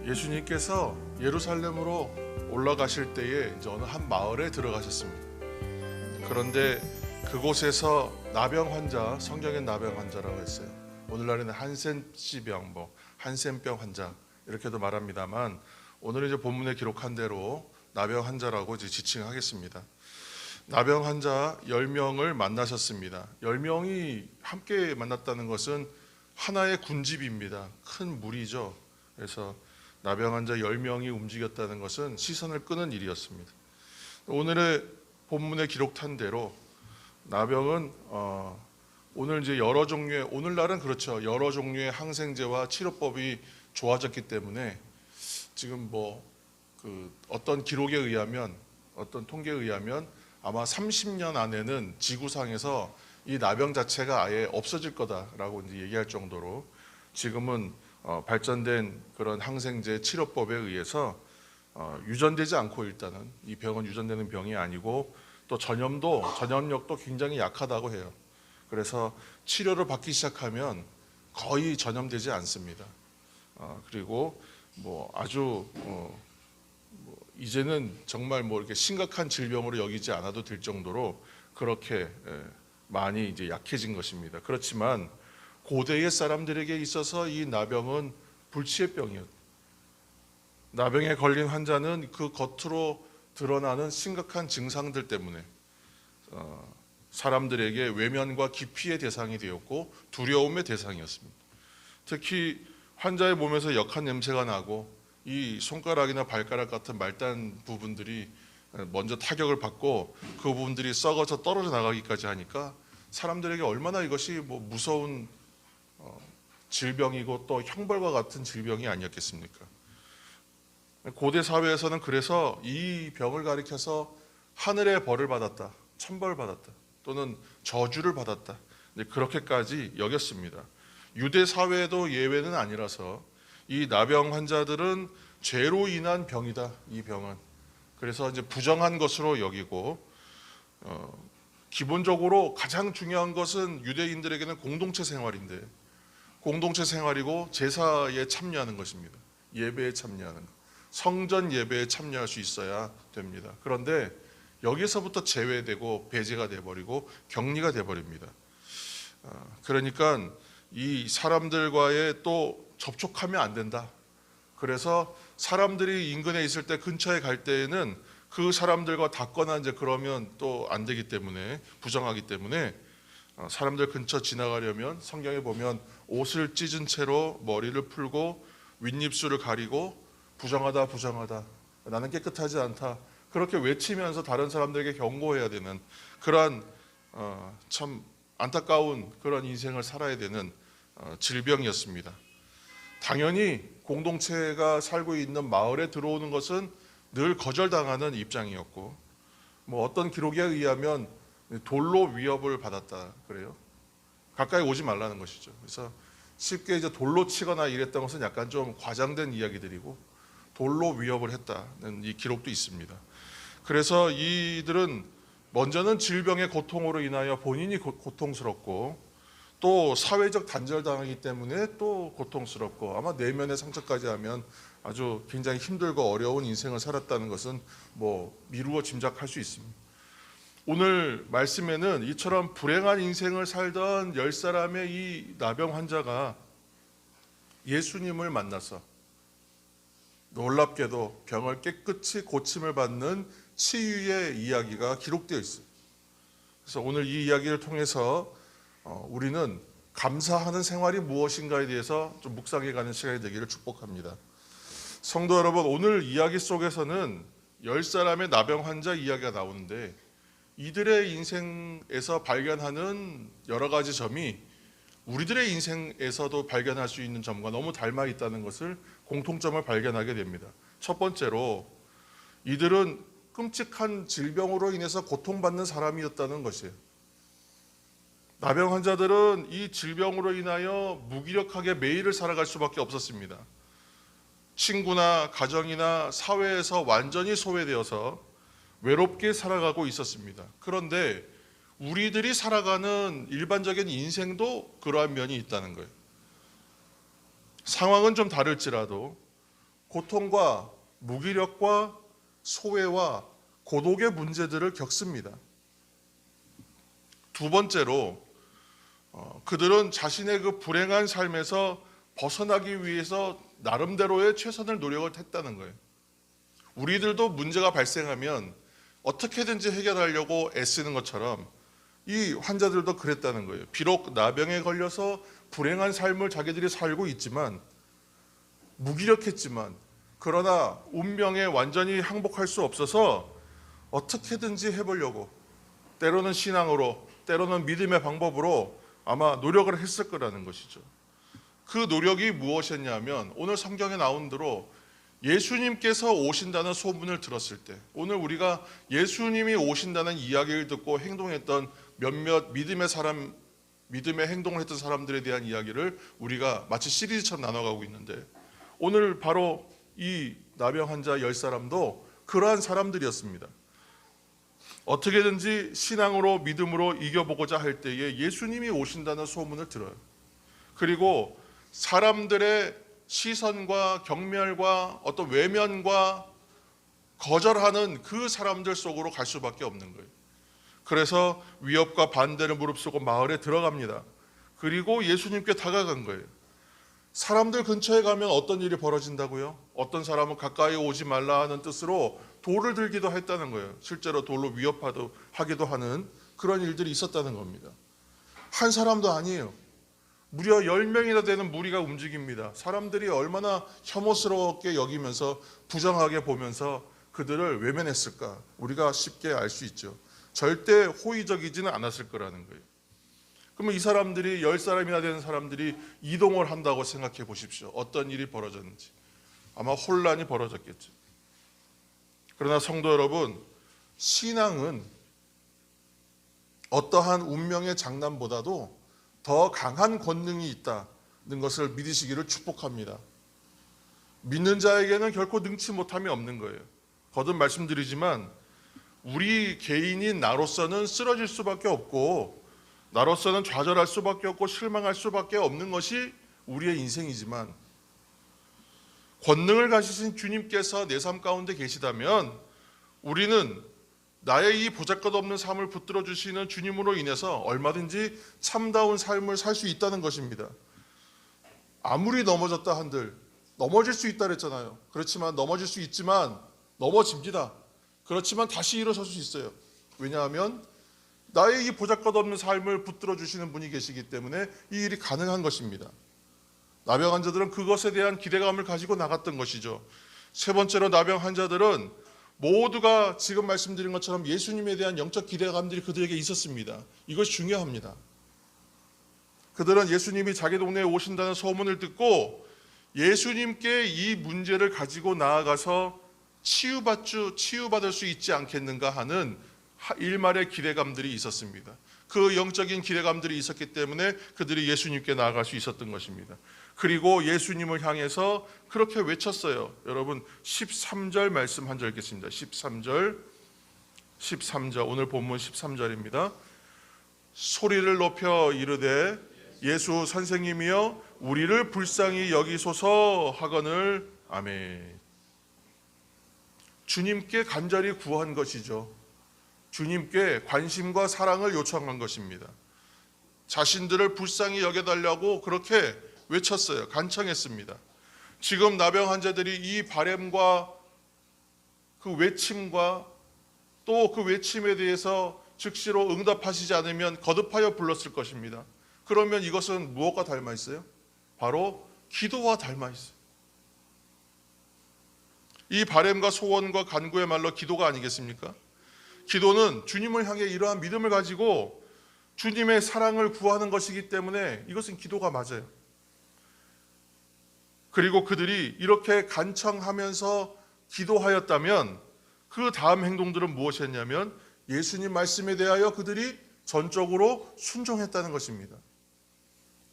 예수님께서 예루살렘으로 올라가실 때에 이제 어느 한 마을에 들어가셨습니다. 그런데 그곳에서 나병 환자, 성경엔 나병 환자라고 했어요. 오늘날에는 한센시병, 한센병 환자 이렇게도 말합니다만 오늘 이제 본문에 기록한 대로 나병 환자라고 이제 지칭하겠습니다. 나병 환자 10명을 만나셨습니다. 10명이 함께 만났다는 것은 하나의 군집입니다. 큰 무리죠. 그래서 나병 환자 10명이 움직였다는 것은 시선을 끄는 일이었습니다. 오늘의 본문에 기록한 대로 나병은 오늘 이제 여러 종류의, 오늘날은 그렇죠, 여러 종류의 항생제와 치료법이 좋아졌기 때문에 지금 어떤 기록에 의하면, 어떤 통계에 의하면 아마 30년 안에는 지구상에서 이 나병 자체가 아예 없어질 거다라고 이제 얘기할 정도로 지금은 발전된 그런 항생제 치료법에 의해서 유전되지 않고, 일단은 이 병은 유전되는 병이 아니고 또 전염력도 굉장히 약하다고 해요. 그래서 치료를 받기 시작하면 거의 전염되지 않습니다. 그리고 아주 이제는 정말 이렇게 심각한 질병으로 여기지 않아도 될 정도로 그렇게 많이 이제 약해진 것입니다. 그렇지만 고대의 사람들에게 있어서 이 나병은 불치의 병이었다. 나병에 걸린 환자는 그 겉으로 드러나는 심각한 증상들 때문에 사람들에게 외면과 기피의 대상이 되었고 두려움의 대상이었습니다. 특히 환자의 몸에서 역한 냄새가 나고 이 손가락이나 발가락 같은 말단 부분들이 먼저 타격을 받고 그 부분들이 썩어서 떨어져 나가기까지 하니까 사람들에게 얼마나 이것이 무서운 질병이고 또 형벌과 같은 질병이 아니었겠습니까? 고대 사회에서는 그래서 이 병을 가리켜서 하늘의 벌을 받았다, 천벌을 받았다, 또는 저주를 받았다, 그렇게까지 여겼습니다. 유대 사회도 예외는 아니라서 이 나병 환자들은 죄로 인한 병이다, 이 병은. 그래서 이제 부정한 것으로 여기고, 기본적으로 가장 중요한 것은 유대인들에게는 공동체 생활인데, 공동체 생활이고 제사에 참여하는 것입니다. 예배에 참여하는 것. 성전 예배에 참여할 수 있어야 됩니다. 그런데 여기서부터 제외되고 배제가 돼버리고 격리가 돼버립니다. 그러니까 이 사람들과의 또 접촉하면 안 된다. 그래서 사람들이 인근에 있을 때, 근처에 갈 때에는 그 사람들과 닿거나 이제 그러면 또 안 되기 때문에, 부정하기 때문에 사람들 근처 지나가려면 성경에 보면 옷을 찢은 채로 머리를 풀고 윗입술을 가리고 부정하다, 부정하다, 나는 깨끗하지 않다, 그렇게 외치면서 다른 사람들에게 경고해야 되는 그러한 참 안타까운 그런 인생을 살아야 되는 질병이었습니다. 당연히 공동체가 살고 있는 마을에 들어오는 것은 늘 거절당하는 입장이었고, 어떤 기록에 의하면 돌로 위협을 받았다 그래요. 가까이 오지 말라는 것이죠. 그래서 쉽게 이제 돌로 치거나 이랬던 것은 약간 좀 과장된 이야기들이고, 돌로 위협을 했다는 이 기록도 있습니다. 그래서 이들은 먼저는 질병의 고통으로 인하여 본인이 고통스럽고, 또 사회적 단절당하기 때문에 또 고통스럽고, 아마 내면의 상처까지 하면 아주 굉장히 힘들고 어려운 인생을 살았다는 것은 미루어 짐작할 수 있습니다. 오늘 말씀에는 이처럼 불행한 인생을 살던 10사람의 이 나병 환자가 예수님을 만나서 놀랍게도 병을 깨끗이 고침을 받는 치유의 이야기가 기록되어 있어요. 그래서 오늘 이 이야기를 통해서 우리는 감사하는 생활이 무엇인가에 대해서 좀 묵상해가는 시간이 되기를 축복합니다. 성도 여러분, 오늘 이야기 속에서는 10사람의 나병 환자 이야기가 나오는데, 이들의 인생에서 발견하는 여러 가지 점이 우리들의 인생에서도 발견할 수 있는 점과 너무 닮아 있다는 것을, 공통점을 발견하게 됩니다. 첫 번째로 이들은 끔찍한 질병으로 인해서 고통받는 사람이었다는 것이에요. 나병 환자들은 이 질병으로 인하여 무기력하게 매일을 살아갈 수밖에 없었습니다. 친구나 가정이나 사회에서 완전히 소외되어서 외롭게 살아가고 있었습니다. 그런데 우리들이 살아가는 일반적인 인생도 그러한 면이 있다는 거예요. 상황은 좀 다를지라도 고통과 무기력과 소외와 고독의 문제들을 겪습니다. 두 번째로 그들은 자신의 그 불행한 삶에서 벗어나기 위해서 나름대로의 최선을 노력을 했다는 거예요. 우리들도 문제가 발생하면 어떻게든지 해결하려고 애쓰는 것처럼 이 환자들도 그랬다는 거예요. 비록 나병에 걸려서 불행한 삶을 자기들이 살고 있지만, 무기력했지만, 그러나 운명에 완전히 항복할 수 없어서 어떻게든지 해보려고, 때로는 신앙으로, 때로는 믿음의 방법으로 아마 노력을 했을 거라는 것이죠. 그 노력이 무엇이었냐면, 오늘 성경에 나온 대로 예수님께서 오신다는 소문을 들었을 때, 오늘 우리가 예수님이 오신다는 이야기를 듣고 행동했던 몇몇 믿음의 행동을 했던 사람들에 대한 이야기를 우리가 마치 시리즈처럼 나눠가고 있는데, 오늘 바로 이 나병 환자 10사람도 그러한 사람들이었습니다. 어떻게든지 신앙으로 믿음으로 이겨보고자 할 때에 예수님이 오신다는 소문을 들어요. 그리고 사람들의 시선과 경멸과 어떤 외면과 거절하는 그 사람들 속으로 갈 수밖에 없는 거예요. 그래서 위협과 반대를 무릅쓰고 마을에 들어갑니다. 그리고 예수님께 다가간 거예요. 사람들 근처에 가면 어떤 일이 벌어진다고요? 어떤 사람은 가까이 오지 말라 하는 뜻으로 돌을 들기도 했다는 거예요. 실제로 돌로 위협하기도 하는 그런 일들이 있었다는 겁니다. 한 사람도 아니에요. 무려 10명이나 되는 무리가 움직입니다. 사람들이 얼마나 혐오스럽게 여기면서 부정하게 보면서 그들을 외면했을까? 우리가 쉽게 알 수 있죠. 절대 호의적이지는 않았을 거라는 거예요. 그러면 이 사람들이 10사람이나 되는 사람들이 이동을 한다고 생각해 보십시오. 어떤 일이 벌어졌는지. 아마 혼란이 벌어졌겠죠. 그러나 성도 여러분, 신앙은 어떠한 운명의 장난보다도 더 강한 권능이 있다는 것을 믿으시기를 축복합니다. 믿는 자에게는 결코 능치 못함이 없는 거예요. 거듭 말씀드리지만 우리 개인인 나로서는 쓰러질 수밖에 없고, 나로서는 좌절할 수밖에 없고 실망할 수밖에 없는 것이 우리의 인생이지만, 권능을 가지신 주님께서 내 삶 가운데 계시다면 우리는 나의 이 보잘것없는 삶을 붙들어 주시는 주님으로 인해서 얼마든지 참다운 삶을 살 수 있다는 것입니다. 아무리 넘어졌다 한들, 넘어질 수 있다 그랬잖아요. 그렇지만 넘어질 수 있지만 넘어집니다. 그렇지만 다시 일어설 수 있어요. 왜냐하면 나의 이 보잘것없는 삶을 붙들어 주시는 분이 계시기 때문에 이 일이 가능한 것입니다. 나병 환자들은 그것에 대한 기대감을 가지고 나갔던 것이죠. 세 번째로 나병 환자들은 모두가 지금 말씀드린 것처럼 예수님에 대한 영적 기대감들이 그들에게 있었습니다. 이것이 중요합니다. 그들은 예수님이 자기 동네에 오신다는 소문을 듣고 예수님께 이 문제를 가지고 나아가서 치유받을 수 있지 않겠는가 하는 일말의 기대감들이 있었습니다. 그 영적인 기대감들이 있었기 때문에 그들이 예수님께 나아갈 수 있었던 것입니다. 그리고 예수님을 향해서 그렇게 외쳤어요. 여러분 13절 말씀 한 절 읽겠습니다. 13절 오늘 본문 13절입니다. 소리를 높여 이르되 예수 선생님이여 우리를 불쌍히 여기소서 하거늘 아멘. 주님께 간절히 구한 것이죠. 주님께 관심과 사랑을 요청한 것입니다. 자신들을 불쌍히 여겨달라고 그렇게 외쳤어요. 간청했습니다. 지금 나병 환자들이 이 바램과 그 외침과 또 그 외침에 대해서 즉시로 응답하시지 않으면 거듭하여 불렀을 것입니다. 그러면 이것은 무엇과 닮아 있어요? 바로 기도와 닮아 있어요. 이 바램과 소원과 간구의 말로 기도가 아니겠습니까? 기도는 주님을 향해 이러한 믿음을 가지고 주님의 사랑을 구하는 것이기 때문에 이것은 기도가 맞아요. 그리고 그들이 이렇게 간청하면서 기도하였다면 그 다음 행동들은 무엇이었냐면 예수님 말씀에 대하여 그들이 전적으로 순종했다는 것입니다.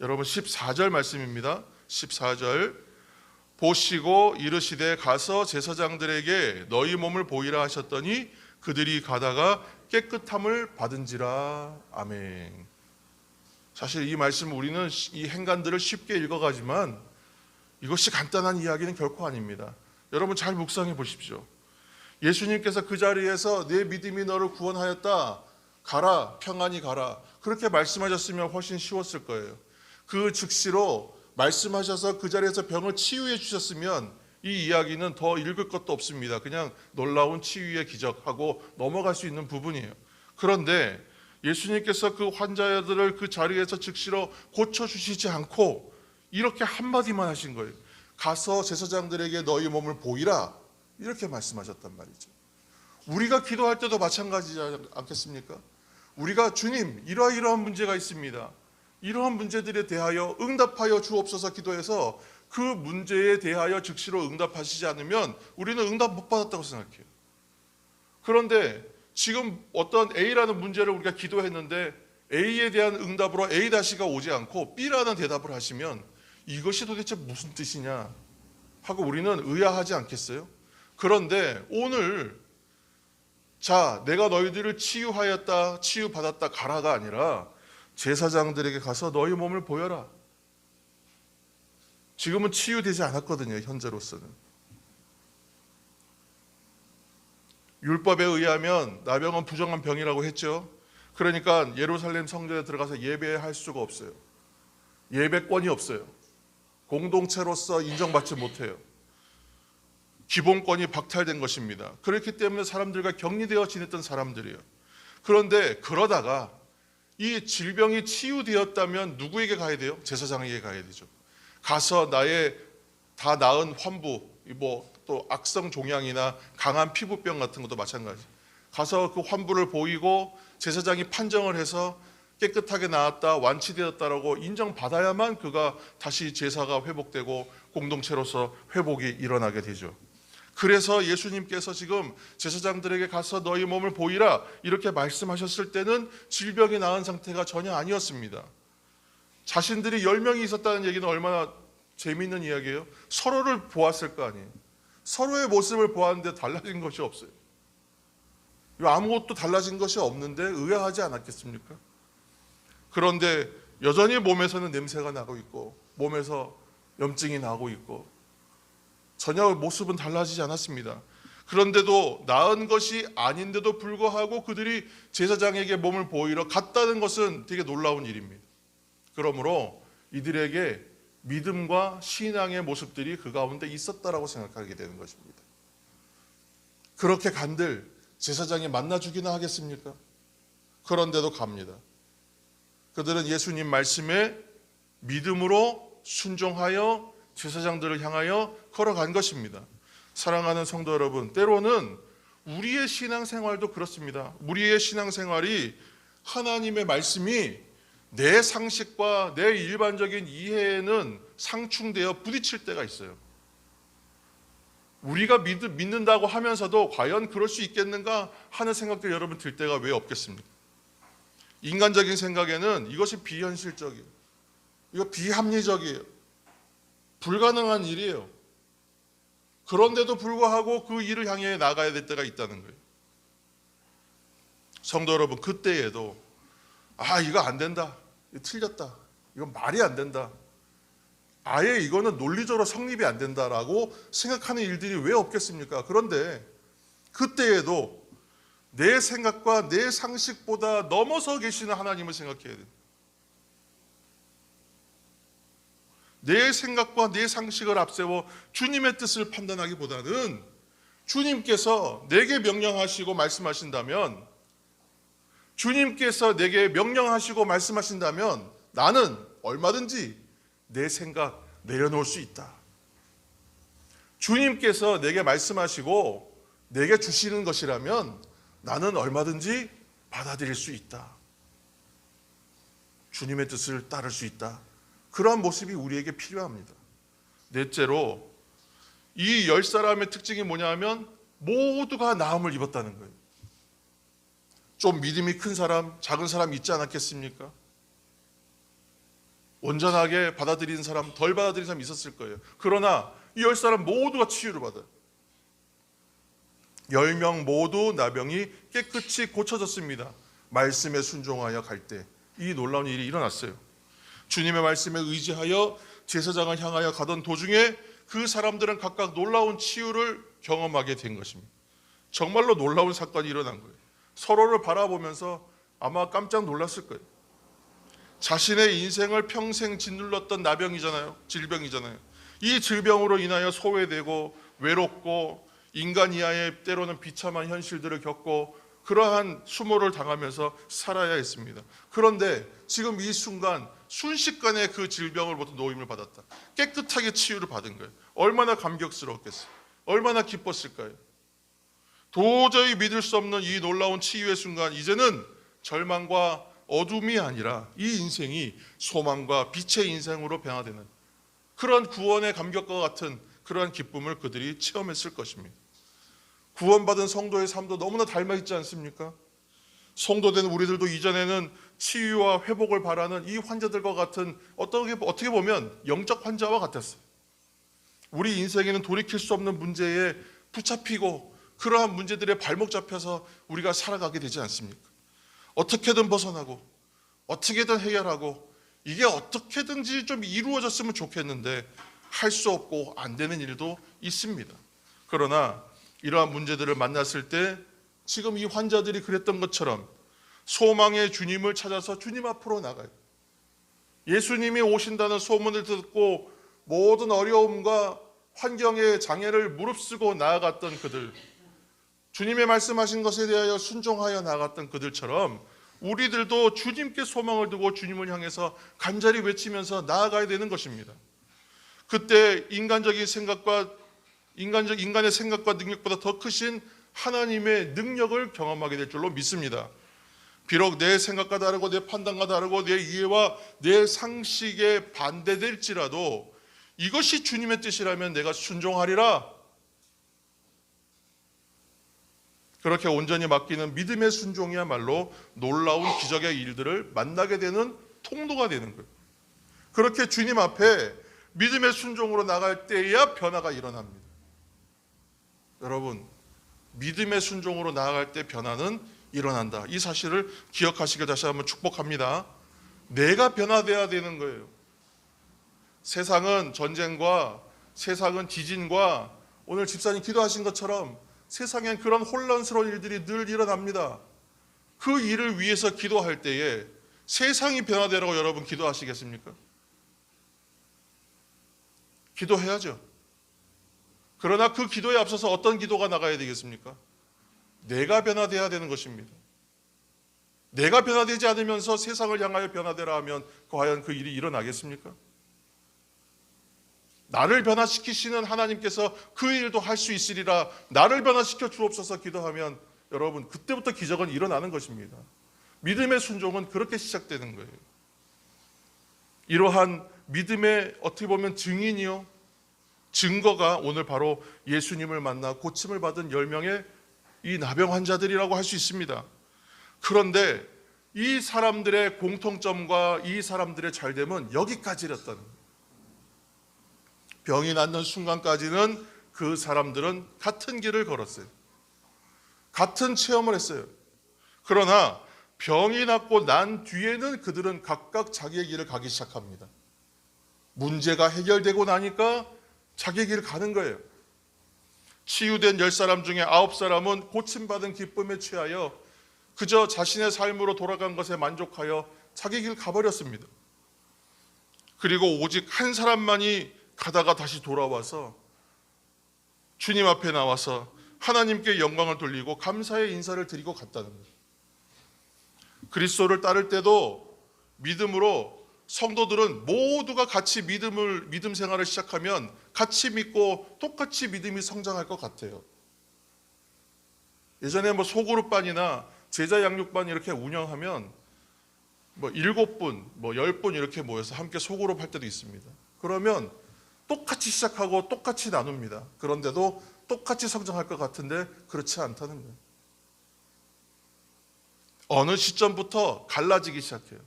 여러분 14절 말씀입니다. 14절 보시고 이르시되 가서 제사장들에게 너희 몸을 보이라 하셨더니 그들이 가다가 깨끗함을 받은지라. 아멘. 사실 이 말씀 우리는 이 행간들을 쉽게 읽어가지만 이것이 간단한 이야기는 결코 아닙니다. 여러분 잘 묵상해 보십시오. 예수님께서 그 자리에서 내 믿음이 너를 구원하였다. 가라, 평안히 가라. 그렇게 말씀하셨으면 훨씬 쉬웠을 거예요. 그 즉시로 말씀하셔서 그 자리에서 병을 치유해 주셨으면 이 이야기는 더 읽을 것도 없습니다. 그냥 놀라운 치유의 기적하고 넘어갈 수 있는 부분이에요. 그런데 예수님께서 그 환자들을 그 자리에서 즉시로 고쳐주시지 않고 이렇게 한마디만 하신 거예요. 가서 제사장들에게 너희 몸을 보이라. 이렇게 말씀하셨단 말이죠. 우리가 기도할 때도 마찬가지지 않겠습니까? 우리가 주님 이러한 문제가 있습니다. 이러한 문제들에 대하여 응답하여 주옵소서 기도해서 그 문제에 대하여 즉시로 응답하시지 않으면 우리는 응답 못 받았다고 생각해요. 그런데 지금 어떤 A라는 문제를 우리가 기도했는데 A에 대한 응답으로 A-가 오지 않고 B라는 대답을 하시면 이것이 도대체 무슨 뜻이냐 하고 우리는 의아하지 않겠어요? 그런데 오늘 자, 내가 너희들을 치유하였다, 치유받았다, 가라가 아니라 제사장들에게 가서 너희 몸을 보여라. 지금은 치유되지 않았거든요, 현재로서는. 율법에 의하면 나병은 부정한 병이라고 했죠. 그러니까 예루살렘 성전에 들어가서 예배할 수가 없어요. 예배권이 없어요. 공동체로서 인정받지 못해요. 기본권이 박탈된 것입니다. 그렇기 때문에 사람들과 격리되어 지냈던 사람들이에요. 그런데 그러다가 이 질병이 치유되었다면 누구에게 가야 돼요? 제사장에게 가야 되죠. 가서 나의 다 나은 환부, 또 악성 종양이나 강한 피부병 같은 것도 마찬가지. 가서 그 환부를 보이고 제사장이 판정을 해서 깨끗하게 나았다, 완치되었다라고 인정받아야만 그가 다시 제사가 회복되고 공동체로서 회복이 일어나게 되죠. 그래서 예수님께서 지금 제사장들에게 가서 너희 몸을 보이라 이렇게 말씀하셨을 때는 질병이 나은 상태가 전혀 아니었습니다. 자신들이 10명이 있었다는 얘기는 얼마나 재미있는 이야기예요. 서로를 보았을 거 아니에요. 서로의 모습을 보았는데 달라진 것이 없어요. 아무것도 달라진 것이 없는데 의아하지 않았겠습니까? 그런데 여전히 몸에서는 냄새가 나고 있고 몸에서 염증이 나고 있고 전혀 모습은 달라지지 않았습니다. 그런데도 나은 것이 아닌데도 불구하고 그들이 제사장에게 몸을 보이러 갔다는 것은 되게 놀라운 일입니다. 그러므로 이들에게 믿음과 신앙의 모습들이 그 가운데 있었다라고 생각하게 되는 것입니다. 그렇게 간들 제사장이 만나주기나 하겠습니까? 그런데도 갑니다. 그들은 예수님 말씀에 믿음으로 순종하여 제사장들을 향하여 걸어간 것입니다. 사랑하는 성도 여러분, 때로는 우리의 신앙생활도 그렇습니다. 우리의 신앙생활이 하나님의 말씀이 내 상식과 내 일반적인 이해에는 상충되어 부딪힐 때가 있어요. 우리가 믿는다고 하면서도 과연 그럴 수 있겠는가 하는 생각들이 여러분 들 때가 왜 없겠습니까? 인간적인 생각에는 이것이 비현실적이에요. 이거 비합리적이에요. 불가능한 일이에요. 그런데도 불구하고 그 일을 향해 나가야 될 때가 있다는 거예요. 성도 여러분, 그때에도 이거 안 된다. 이거 틀렸다. 이건 말이 안 된다. 아예 이거는 논리적으로 성립이 안 된다라고 생각하는 일들이 왜 없겠습니까? 그런데 그때에도 내 생각과 내 상식보다 넘어서 계시는 하나님을 생각해야 돼요. 내 생각과 내 상식을 앞세워 주님의 뜻을 판단하기보다는 주님께서 내게 명령하시고 말씀하신다면 주님께서 내게 명령하시고 말씀하신다면 나는 얼마든지 내 생각 내려놓을 수 있다. 주님께서 내게 말씀하시고 내게 주시는 것이라면 나는 얼마든지 받아들일 수 있다. 주님의 뜻을 따를 수 있다. 그러한 모습이 우리에게 필요합니다. 넷째로 이 10사람의 특징이 뭐냐면 모두가 나음을 입었다는 거예요. 좀 믿음이 큰 사람, 작은 사람 있지 않았겠습니까? 온전하게 받아들이는 사람, 덜 받아들이는 사람 있었을 거예요. 그러나 이 10사람 모두가 치유를 받아요. 10명 모두 나병이 깨끗이 고쳐졌습니다. 말씀에 순종하여 갈 때 이 놀라운 일이 일어났어요. 주님의 말씀에 의지하여 제사장을 향하여 가던 도중에 그 사람들은 각각 놀라운 치유를 경험하게 된 것입니다. 정말로 놀라운 사건이 일어난 거예요. 서로를 바라보면서 아마 깜짝 놀랐을 거예요. 자신의 인생을 평생 짓눌렀던 나병이잖아요. 질병이잖아요. 이 질병으로 인하여 소외되고 외롭고 인간 이하의 때로는 비참한 현실들을 겪고 그러한 수모를 당하면서 살아야 했습니다. 그런데 지금 이 순간 순식간에 그 질병으로부터 노임을 받았다. 깨끗하게 치유를 받은 거예요. 얼마나 감격스러웠겠어요. 얼마나 기뻤을까요? 도저히 믿을 수 없는 이 놀라운 치유의 순간, 이제는 절망과 어둠이 아니라 이 인생이 소망과 빛의 인생으로 변화되는 그런 구원의 감격과 같은 그러한 기쁨을 그들이 체험했을 것입니다. 구원받은 성도의 삶도 너무나 닮아있지 않습니까? 성도된 우리들도 이전에는 치유와 회복을 바라는 이 환자들과 같은 어떻게 보면 영적 환자와 같았어요. 우리 인생에는 돌이킬 수 없는 문제에 붙잡히고 그러한 문제들에 발목 잡혀서 우리가 살아가게 되지 않습니까? 어떻게든 벗어나고 어떻게든 해결하고 이게 어떻게든지 좀 이루어졌으면 좋겠는데 할 수 없고 안 되는 일도 있습니다. 그러나 이러한 문제들을 만났을 때 지금 이 환자들이 그랬던 것처럼 소망의 주님을 찾아서 주님 앞으로 나가요. 예수님이 오신다는 소문을 듣고 모든 어려움과 환경의 장애를 무릅쓰고 나아갔던 그들, 주님의 말씀하신 것에 대하여 순종하여 나아갔던 그들처럼 우리들도 주님께 소망을 두고 주님을 향해서 간절히 외치면서 나아가야 되는 것입니다. 그때 인간의 생각과 능력보다 더 크신 하나님의 능력을 경험하게 될 줄로 믿습니다. 비록 내 생각과 다르고 내 판단과 다르고 내 이해와 내 상식에 반대될지라도 이것이 주님의 뜻이라면 내가 순종하리라. 그렇게 온전히 맡기는 믿음의 순종이야말로 놀라운 기적의 일들을 만나게 되는 통로가 되는 거예요. 그렇게 주님 앞에 믿음의 순종으로 나갈 때에야 변화가 일어납니다. 여러분, 믿음의 순종으로 나아갈 때 변화는 일어난다. 이 사실을 기억하시길 다시 한번 축복합니다. 내가 변화돼야 되는 거예요. 세상은 전쟁과 세상은 지진과 오늘 집사님 기도하신 것처럼 세상엔 그런 혼란스러운 일들이 늘 일어납니다. 그 일을 위해서 기도할 때에 세상이 변화되라고 여러분 기도하시겠습니까? 기도해야죠. 그러나 그 기도에 앞서서 어떤 기도가 나가야 되겠습니까? 내가 변화돼야 되는 것입니다. 내가 변화되지 않으면서 세상을 향하여 변화되라 하면 과연 그 일이 일어나겠습니까? 나를 변화시키시는 하나님께서 그 일도 할 수 있으리라 나를 변화시켜 주옵소서 기도하면 여러분 그때부터 기적은 일어나는 것입니다. 믿음의 순종은 그렇게 시작되는 거예요. 이러한 믿음의 어떻게 보면 증인이요 증거가 오늘 바로 예수님을 만나 고침을 받은 10명의 이 나병 환자들이라고 할 수 있습니다. 그런데 이 사람들의 공통점과 이 사람들의 잘됨은 여기까지였다는 거예요. 병이 낫는 순간까지는 그 사람들은 같은 길을 걸었어요. 같은 체험을 했어요. 그러나 병이 낫고 난 뒤에는 그들은 각각 자기의 길을 가기 시작합니다. 문제가 해결되고 나니까 자기의 길을 가는 거예요. 치유된 10사람 중에 9사람은 고침받은 기쁨에 취하여 그저 자신의 삶으로 돌아간 것에 만족하여 자기 길 가버렸습니다. 그리고 오직 한 사람만이 가다가 다시 돌아와서 주님 앞에 나와서 하나님께 영광을 돌리고 감사의 인사를 드리고 갔다는 거예요. 그리스도를 따를 때도 믿음으로 성도들은 모두가 같이 믿음 생활을 시작하면 같이 믿고 똑같이 믿음이 성장할 것 같아요. 예전에 소그룹반이나 제자 양육반 이렇게 운영하면 7분, 10분 이렇게 모여서 함께 소그룹 할 때도 있습니다. 그러면 똑같이 시작하고 똑같이 나눕니다. 그런데도 똑같이 성장할 것 같은데 그렇지 않다는 거예요. 어느 시점부터 갈라지기 시작해요.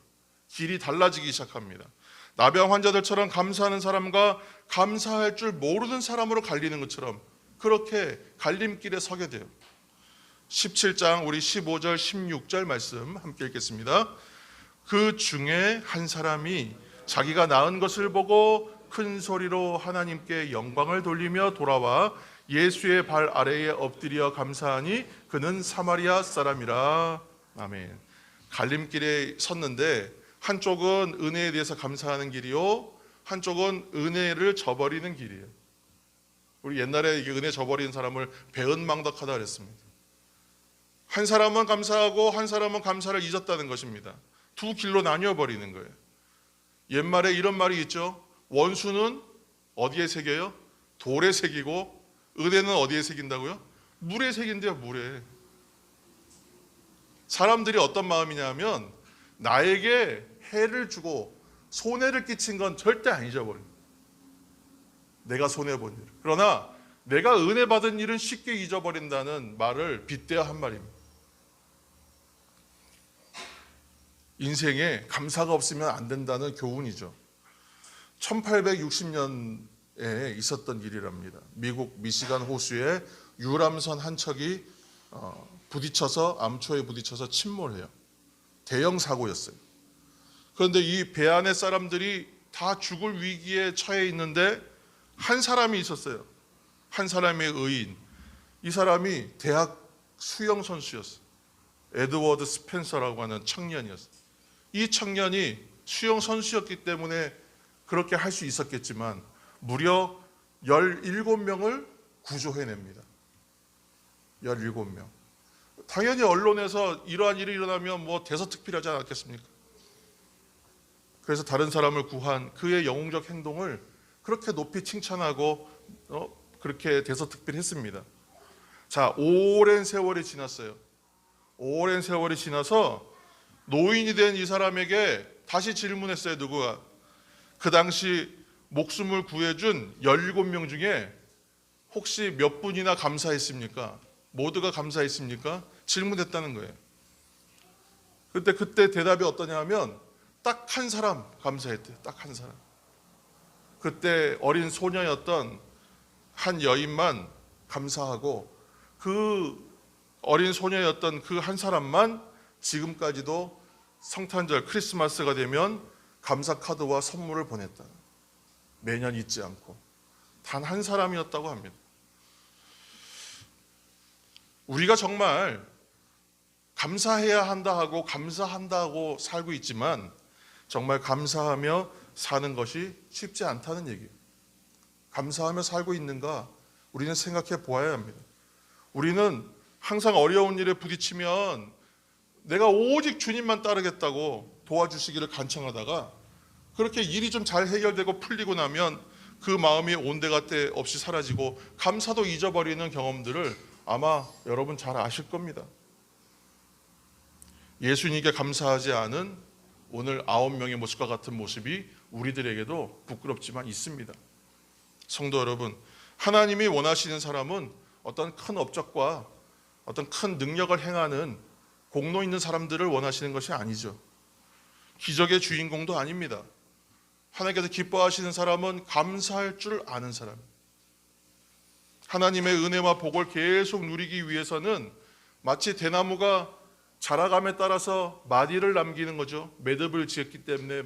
길이 달라지기 시작합니다. 나병 환자들처럼 감사하는 사람과 감사할 줄 모르는 사람으로 갈리는 것처럼 그렇게 갈림길에 서게 돼요. 17장 우리 15절 16절 말씀 함께 읽겠습니다. 그 중에 한 사람이 자기가 나은 것을 보고 큰 소리로 하나님께 영광을 돌리며 돌아와 예수의 발 아래에 엎드려 감사하니 그는 사마리아 사람이라. 아멘. 갈림길에 섰는데 한쪽은 은혜에 대해서 감사하는 길이요, 한쪽은 은혜를 저버리는 길이에요. 우리 옛날에 이게 은혜 저버리는 사람을 배은망덕하다 그랬습니다. 한 사람은 감사하고 한 사람은 감사를 잊었다는 것입니다. 두 길로 나뉘어 버리는 거예요. 옛말에 이런 말이 있죠. 원수는 어디에 새겨요? 돌에 새기고, 은혜는 어디에 새긴다고요? 물에 새긴대요. 물에. 사람들이 어떤 마음이냐면 나에게 해를 주고 손해를 끼친 건 절대 안 잊어버립니다. 내가 손해본 일. 그러나 내가 은혜 받은 일은 쉽게 잊어버린다는 말을 빗대어 한 말입니다. 인생에 감사가 없으면 안 된다는 교훈이죠. 1860년에 있었던 일이랍니다. 미국 미시간 호수에 유람선 한 척이 부딪혀서, 암초에 부딪혀서 침몰해요. 대형 사고였어요. 그런데 이 배 안에 사람들이 다 죽을 위기에 처해 있는데 한 사람이 있었어요. 한 사람의 의인. 이 사람이 대학 수영 선수였어요. 에드워드 스펜서라고 하는 청년이었어요. 이 청년이 수영 선수였기 때문에 그렇게 할 수 있었겠지만 무려 17명을 구조해냅니다. 17명. 당연히 언론에서 이러한 일이 일어나면 대서특필하지 않았겠습니까? 그래서 다른 사람을 구한 그의 영웅적 행동을 그렇게 높이 칭찬하고 그렇게 대서특필했습니다. 자, 오랜 세월이 지났어요. 오랜 세월이 지나서 노인이 된 이 사람에게 다시 질문했어요. 누구가? 그 당시 목숨을 구해준 17명 중에 혹시 몇 분이나 감사했습니까? 모두가 감사했습니까? 질문했다는 거예요. 그때 대답이 어떠냐 하면 딱 한 사람 감사했대요. 딱 한 사람. 그때 어린 소녀였던 한 여인만 감사하고, 그 어린 소녀였던 그 한 사람만 지금까지도 성탄절 크리스마스가 되면 감사 카드와 선물을 보냈다. 매년 잊지 않고. 단 한 사람이었다고 합니다. 우리가 정말 감사해야 한다 하고 감사한다고 살고 있지만 정말 감사하며 사는 것이 쉽지 않다는 얘기예요. 감사하며 살고 있는가 우리는 생각해 보아야 합니다. 우리는 항상 어려운 일에 부딪히면 내가 오직 주님만 따르겠다고 도와주시기를 간청하다가 그렇게 일이 좀 잘 해결되고 풀리고 나면 그 마음이 온데간데 없이 사라지고 감사도 잊어버리는 경험들을 아마 여러분 잘 아실 겁니다. 예수님께 감사하지 않은 오늘 9명의 모습과 같은 모습이 우리들에게도 부끄럽지만 있습니다. 성도 여러분, 하나님이 원하시는 사람은 어떤 큰 업적과 어떤 큰 능력을 행하는 공로 있는 사람들을 원하시는 것이 아니죠. 기적의 주인공도 아닙니다. 하나님께서 기뻐하시는 사람은 감사할 줄 아는 사람. 하나님의 은혜와 복을 계속 누리기 위해서는 마치 대나무가 자라감에 따라서 마디를 남기는 거죠. 매듭을 지었기 때문에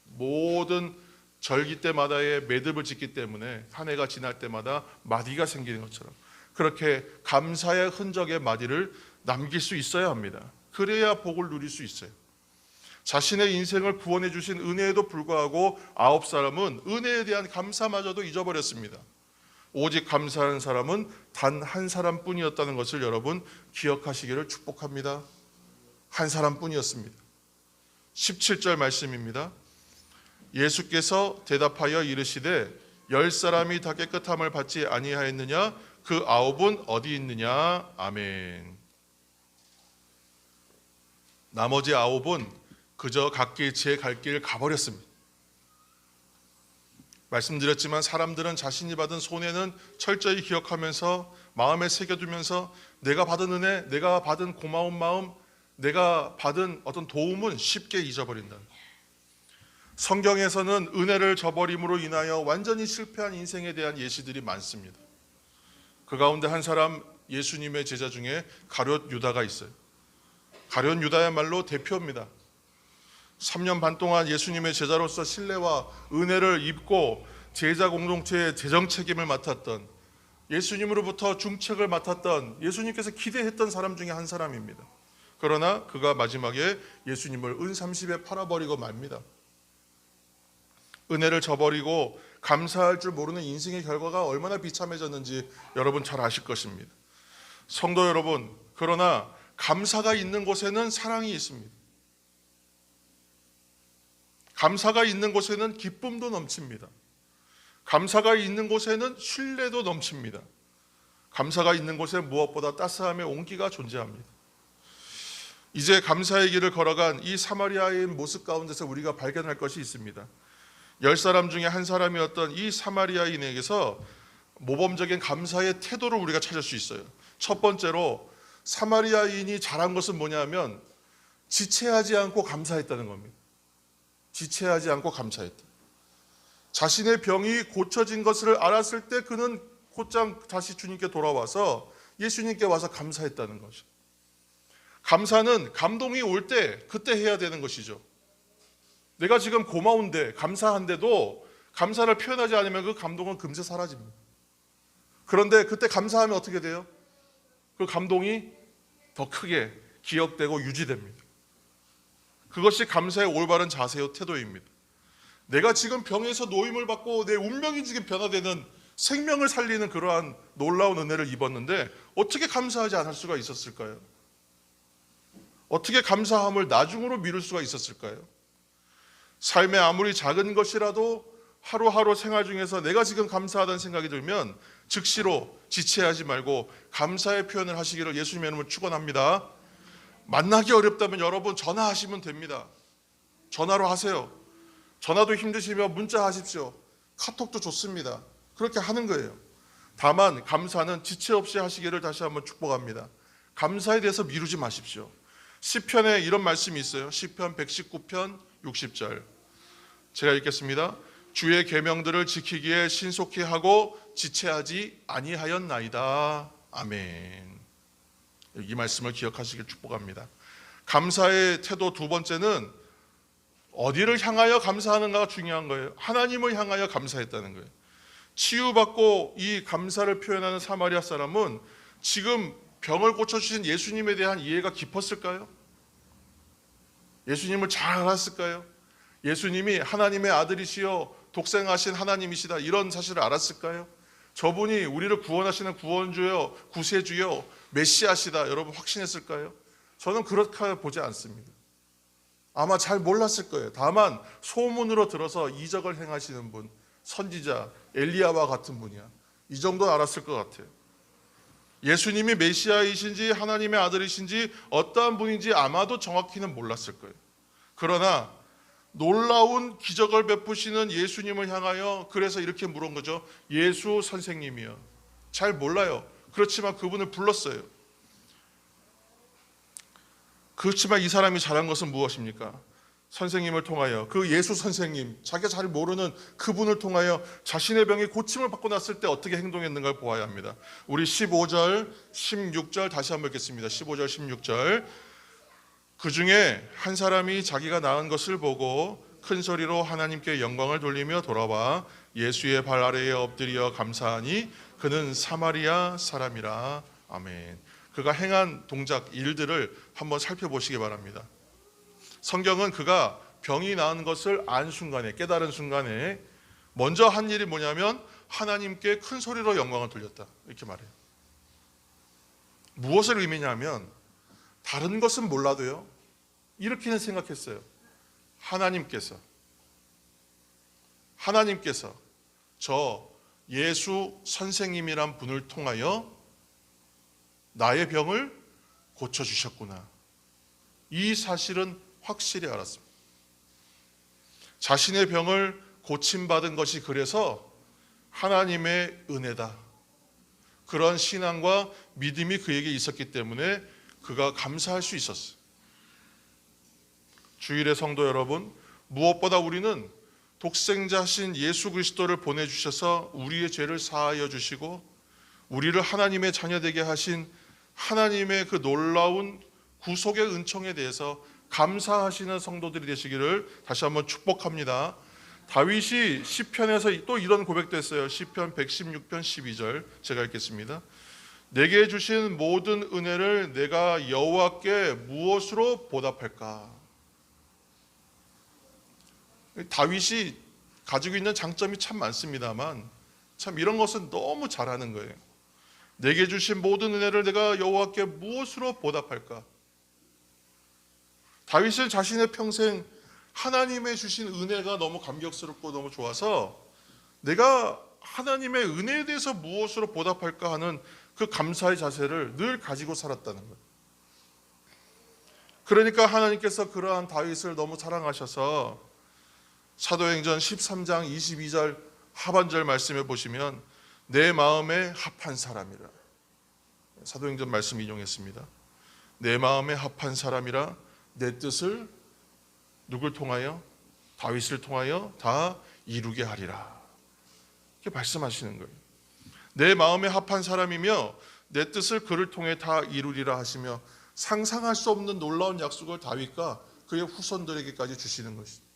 모든 절기 때마다의 매듭을 짓기 때문에 한 해가 지날 때마다 마디가 생기는 것처럼 그렇게 감사의 흔적의 마디를 남길 수 있어야 합니다. 그래야 복을 누릴 수 있어요. 자신의 인생을 구원해 주신 은혜에도 불구하고 9사람은 은혜에 대한 감사마저도 잊어버렸습니다. 오직 감사하는 사람은 단 한 사람뿐이었다는 것을 여러분 기억하시기를 축복합니다. 한 사람뿐이었습니다. 17절 말씀입니다. 예수께서 대답하여 이르시되 10사람이 다 깨끗함을 받지 아니하였느냐? 그 9은 어디 있느냐? 아멘. 나머지 9은 그저 각기 제 갈 길 가버렸습니다. 말씀드렸지만 사람들은 자신이 받은 손해는 철저히 기억하면서 마음에 새겨두면서 내가 받은 은혜, 내가 받은 고마운 마음, 내가 받은 어떤 도움은 쉽게 잊어버린다. 성경에서는 은혜를 저버림으로 인하여 완전히 실패한 인생에 대한 예시들이 많습니다. 그 가운데 한 사람 예수님의 제자 중에 가룟 유다가 있어요. 가룟 유다야말로 대표입니다. 3년 반 동안 예수님의 제자로서 신뢰와 은혜를 입고 제자 공동체의 재정 책임을 맡았던, 예수님으로부터 중책을 맡았던, 예수님께서 기대했던 사람 중에 한 사람입니다. 그러나 그가 마지막에 예수님을 은 30에 팔아버리고 맙니다. 은혜를 저버리고 감사할 줄 모르는 인생의 결과가 얼마나 비참해졌는지 여러분 잘 아실 것입니다. 성도 여러분, 그러나 감사가 있는 곳에는 사랑이 있습니다. 감사가 있는 곳에는 기쁨도 넘칩니다. 감사가 있는 곳에는 신뢰도 넘칩니다. 감사가 있는 곳에 무엇보다 따스함의 온기가 존재합니다. 이제 감사의 길을 걸어간 이 사마리아인 모습 가운데서 우리가 발견할 것이 있습니다. 10사람 중에 한 사람이었던 이 사마리아인에게서 모범적인 감사의 태도를 우리가 찾을 수 있어요. 첫 번째로 사마리아인이 잘한 것은 뭐냐면 지체하지 않고 감사했다는 겁니다. 지체하지 않고 감사했다. 자신의 병이 고쳐진 것을 알았을 때 그는 곧장 다시 주님께 돌아와서 예수님께 와서 감사했다는 거죠. 감사는 감동이 올 때 그때 해야 되는 것이죠. 내가 지금 고마운데 감사한데도 감사를 표현하지 않으면 그 감동은 금세 사라집니다. 그런데 그때 감사하면 어떻게 돼요? 그 감동이 더 크게 기억되고 유지됩니다. 그것이 감사의 올바른 자세요, 태도입니다. 내가 지금 병에서 노임을 받고 내 운명이 지금 변화되는, 생명을 살리는 그러한 놀라운 은혜를 입었는데 어떻게 감사하지 않을 수가 있었을까요? 어떻게 감사함을 나중으로 미룰 수가 있었을까요? 삶에 아무리 작은 것이라도 하루하루 생활 중에서 내가 지금 감사하다는 생각이 들면 즉시로 지체하지 말고 감사의 표현을 하시기를 예수님의 이름으로 축원합니다. 만나기 어렵다면 여러분 전화하시면 됩니다. 전화로 하세요. 전화도 힘드시면 문자 하십시오. 카톡도 좋습니다. 그렇게 하는 거예요. 다만 감사는 지체 없이 하시기를 다시 한번 축복합니다. 감사에 대해서 미루지 마십시오. 시편에 이런 말씀이 있어요. 시편 119편 60절. 제가 읽겠습니다. 주의 계명들을 지키기에 신속히 하고 지체하지 아니하였나이다. 아멘. 이 말씀을 기억하시길 축복합니다. 감사의 태도 두 번째는 어디를 향하여 감사하는가가 중요한 거예요. 하나님을 향하여 감사했다는 거예요. 치유받고 이 감사를 표현하는 사마리아 사람은 지금 병을 고쳐주신 예수님에 대한 이해가 깊었을까요? 예수님을 잘 알았을까요? 예수님이 하나님의 아들이시여 독생하신 하나님이시다 이런 사실을 알았을까요? 저분이 우리를 구원하시는 구원주여 구세주여 메시아시다 여러분 확신했을까요? 저는 그렇게 보지 않습니다. 아마 잘 몰랐을 거예요. 다만 소문으로 들어서 이적을 행하시는 분, 선지자 엘리야와 같은 분이야. 이 정도는 알았을 것 같아요. 예수님이 메시아이신지 하나님의 아들이신지 어떠한 분인지 아마도 정확히는 몰랐을 거예요. 그러나 놀라운 기적을 베푸시는 예수님을 향하여 그래서 이렇게 물은 거죠. 예수 선생님이요. 잘 몰라요. 그렇지만 그분을 불렀어요. 그렇지만 이 사람이 잘한 것은 무엇입니까? 선생님을 통하여 그 예수 선생님, 자기가 잘 모르는 그분을 통하여 자신의 병이 고침을 받고 났을 때 어떻게 행동했는가를 보아야 합니다. 우리 15절, 16절 다시 한번 읽겠습니다. 15절, 16절. 그 중에 한 사람이 자기가 나은 것을 보고 큰 소리로 하나님께 영광을 돌리며 돌아와 예수의 발 아래에 엎드려 감사하니 그는 사마리아 사람이라. 아멘. 그가 행한 동작, 일들을 한번 살펴보시기 바랍니다. 성경은 그가 병이 나은 것을 안 순간에, 깨달은 순간에 먼저 한 일이 뭐냐면 하나님께 큰 소리로 영광을 돌렸다 이렇게 말해요. 무엇을 의미냐면 다른 것은 몰라도요 이렇게는 생각했어요. 하나님께서 저 예수 선생님이란 분을 통하여 나의 병을 고쳐주셨구나. 이 사실은 확실히 알았습니다. 자신의 병을 고침받은 것이 그래서 하나님의 은혜다. 그런 신앙과 믿음이 그에게 있었기 때문에 그가 감사할 수 있었어요. 주일의 성도 여러분, 무엇보다 우리는 독생자신 예수 그리스도를 보내주셔서 우리의 죄를 사하여 주시고 우리를 하나님의 자녀되게 하신 하나님의 그 놀라운 구속의 은총에 대해서 감사하시는 성도들이 되시기를 다시 한번 축복합니다. 다윗이 시편에서 또 이런 고백도 했어요. 시편 116편 12절 제가 읽겠습니다. 내게 주신 모든 은혜를 내가 여호와께 무엇으로 보답할까? 다윗이 가지고 있는 장점이 참 많습니다만 참 이런 것은 너무 잘하는 거예요. 내게 주신 모든 은혜를 내가 여호와께 무엇으로 보답할까? 다윗은 자신의 평생 하나님의 주신 은혜가 너무 감격스럽고 너무 좋아서 내가 하나님의 은혜에 대해서 무엇으로 보답할까 하는 그 감사의 자세를 늘 가지고 살았다는 거예요. 그러니까 하나님께서 그러한 다윗을 너무 사랑하셔서 사도행전 13장 22절 하반절 말씀에 보시면 내 마음에 합한 사람이라, 사도행전 말씀 인용했습니다. 내 마음에 합한 사람이라 내 뜻을 누굴 통하여? 다윗을 통하여 다 이루게 하리라. 이렇게 말씀하시는 거예요. 내 마음에 합한 사람이며 내 뜻을 그를 통해 다 이루리라 하시며 상상할 수 없는 놀라운 약속을 다윗과 그의 후손들에게까지 주시는 것입니다.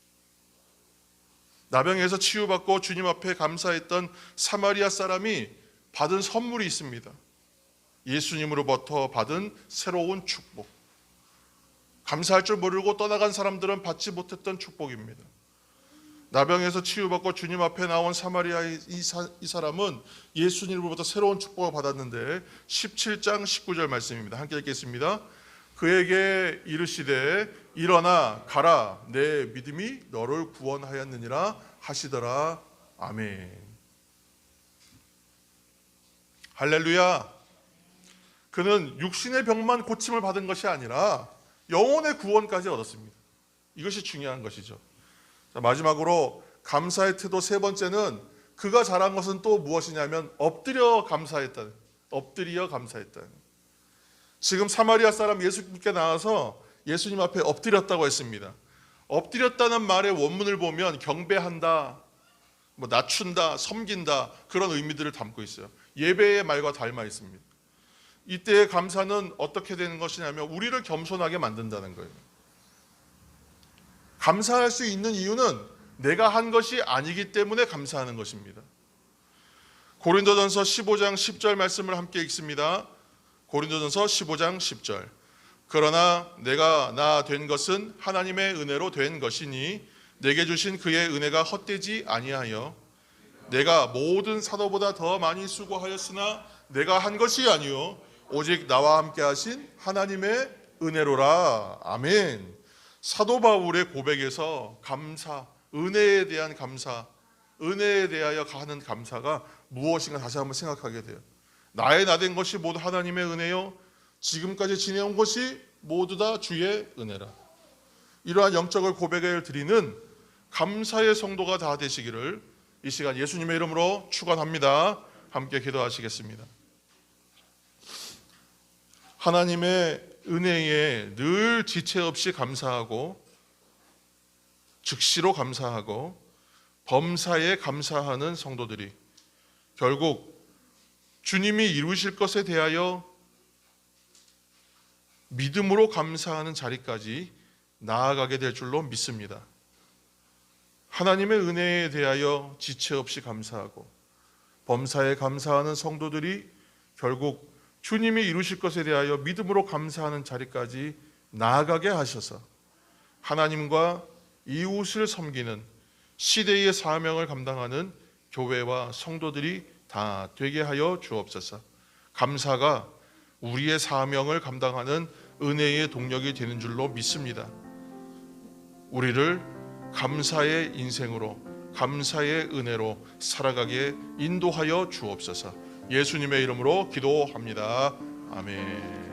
나병에서 치유받고 주님 앞에 감사했던 사마리아 사람이 받은 선물이 있습니다. 예수님으로부터 받은 새로운 축복. 감사할 줄 모르고 떠나간 사람들은 받지 못했던 축복입니다. 나병에서 치유받고 주님 앞에 나온 사마리아 이 사람은 예수님으로부터 새로운 축복을 받았는데 17장 19절 말씀입니다. 함께 읽겠습니다. 그에게 이르시되 일어나 가라 내 믿음이 너를 구원하였느니라 하시더라. 아멘. 할렐루야. 그는 육신의 병만 고침을 받은 것이 아니라 영혼의 구원까지 얻었습니다. 이것이 중요한 것이죠. 자, 마지막으로 감사의 태도 세 번째는 그가 잘한 것은 또 무엇이냐면 엎드려 감사했다. 엎드려 감사했다. 지금 사마리아 사람 예수님께 나와서 예수님 앞에 엎드렸다고 했습니다. 엎드렸다는 말의 원문을 보면 경배한다, 낮춘다, 섬긴다 그런 의미들을 담고 있어요. 예배의 말과 닮아 있습니다. 이때의 감사는 어떻게 되는 것이냐면 우리를 겸손하게 만든다는 거예요. 감사할 수 있는 이유는 내가 한 것이 아니기 때문에 감사하는 것입니다. 고린도전서 15장 10절 말씀을 함께 읽습니다. 고린도전서 15장 10절. 그러나 내가 나 된 것은 하나님의 은혜로 된 것이니 내게 주신 그의 은혜가 헛되지 아니하여 내가 모든 사도보다 더 많이 수고하였으나 내가 한 것이 아니요 오직 나와 함께 하신 하나님의 은혜로라. 아멘. 사도 바울의 고백에서 감사, 은혜에 대한 감사, 은혜에 대하여 하는 감사가 무엇인가 다시 한번 생각하게 돼요. 나의 나된 것이 모두 하나님의 은혜요 지금까지 지내온 것이 모두 다 주의 은혜라. 이러한 영적을 고백을 드리는 감사의 성도가 다 되시기를 이 시간 예수님의 이름으로 축원합니다. 함께 기도하시겠습니다. 하나님의 은혜에 늘 지체 없이 감사하고 즉시로 감사하고 범사에 감사하는 성도들이 결국 주님이 이루실 것에 대하여 믿음으로 감사하는 자리까지 나아가게 될 줄로 믿습니다. 하나님의 은혜에 대하여 지체 없이 감사하고 범사에 감사하는 성도들이 결국 주님이 이루실 것에 대하여 믿음으로 감사하는 자리까지 나아가게 하셔서 하나님과 이웃을 섬기는 시대의 사명을 감당하는 교회와 성도들이 다 되게 하여 주옵소서. 감사가 우리의 사명을 감당하는 은혜의 동력이 되는 줄로 믿습니다. 우리를 감사의 인생으로 감사의 은혜로 살아가게 인도하여 주옵소서. 예수님의 이름으로 기도합니다. 아멘.